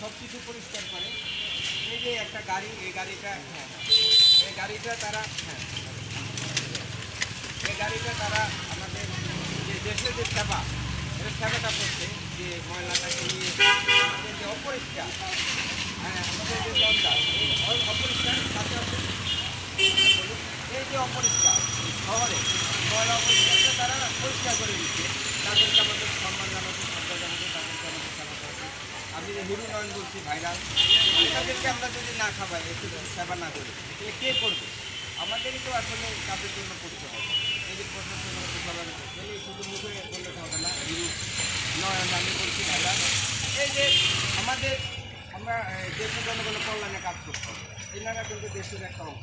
সব কিছু পরিষ্কার করে। এই যে একটা গাড়ি, এই গাড়িটা এই গাড়িটা তারা এই গাড়িটা তারা আমাদের যে দেশের যে সেবা, সেবাটা করছে, যে ময়লাটাকে নিয়ে আমাদের যে অপরিষ্কার, আমাদের যে জঞ্জাল, এই অপরিষ্কার সাথে এই যে অপরিষ্কার শহরে ময়লা অপরিষ্কারটা তারা পরিষ্কার করে দিচ্ছে। তাদেরকে আমাদের সম্মান জানাতে, শ্রদ্ধা জানাতে, তাদেরকে আমাদের সেবা করছে। আমি যে হিরু নয়ন বলছি ভাইরাল, তাদেরকে আমরা যদি না খাওয়াই, একটু যদি সেবা না করি, তাহলে কে করবে? আমাদেরই তো আসলে তাদের জন্য করতে হবে। এই যে প্রশাসনের সবার শুধু মুখে বললে তো হবে না। হিরু নয়ন আমি বলছি ভাইরাল, এই যে আমাদের আমরা দেশের জনগণের কল্যাণে কাজ করতে হবে। এনারা কিন্তু দেশের একটা অংশ,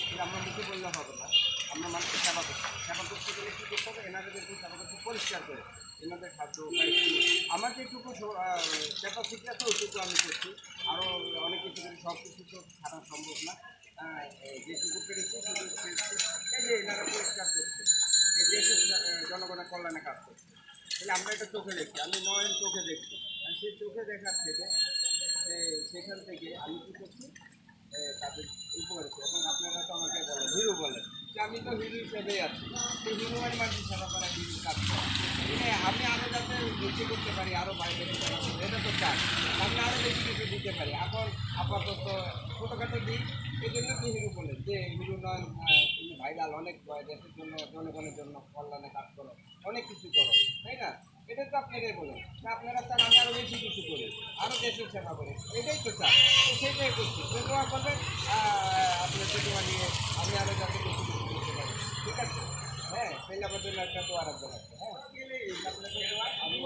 কিন্তু আমরা মুখে বললে হবে না। আমরা মানুষকে সেবা করতে হবে। সেবা করতে গেলে কী করতে হবে? এনাদের কিন্তু সেবা করতে পরিষ্কার করে এনাদের খাদ্য আমার যেটুকু ক্যাপাসিটি আছে ওইটুকু আমি করছি। আরও অনেক কিছু করি, সব কিছু তো ছাড়া সম্ভব না। যেটুকু পেরেছি সেটুকু পেরেছি। এই যে এনারা পরিষ্কার করছে, এই দেশের জনগণের কল্যাণে কাজ করছে। তাহলে আমরা এটা চোখে দেখছি, আমি নয়ন চোখে দেখছি। আর সেই চোখে দেখার থেকে সেখান থেকে আমি কী করছি, তাদের উপকার হচ্ছে। এবং আপনারা তো আমাকে বলেন হিরো বলেন, যে আমি তো হিরো হিসেবেই আছি। তো হিরো মানে মানুষের সেবা করা, হিরো কাজ করা। আমি আরও যাতে বেশি করতে পারি, আরও বাইরে সেবা করতে, এটা তো চাই। আমি আরও বেশি কিছু দিতে পারি। এখন আপাতত ছোটোখাটো দিই, এই জন্য তো হিরো বলেন, যে হিরো নয় তুমি ভাইরাল, অনেক দেশের জন্য, জনগণের জন্য কল্যাণে কাজ করো, অনেক কিছু করো, তাই না? এটা তো আপনারাই বলেন না, আপনারা চান আমি আরও বেশি কিছু করি, আরও দেশের সেবা করি, এটাই তো চান। তো সেটাই করছি। দোয়া করবেন, আপনার দোয়া নিয়ে আমি আরও যাতে বেশি কিছু করতে পারি। ঠিক আছে? হ্যাঁ, তাহলে আমার জন্য একটা দোয়া রাখবেন। হ্যাঁ, আপনাদের দোয়া আমি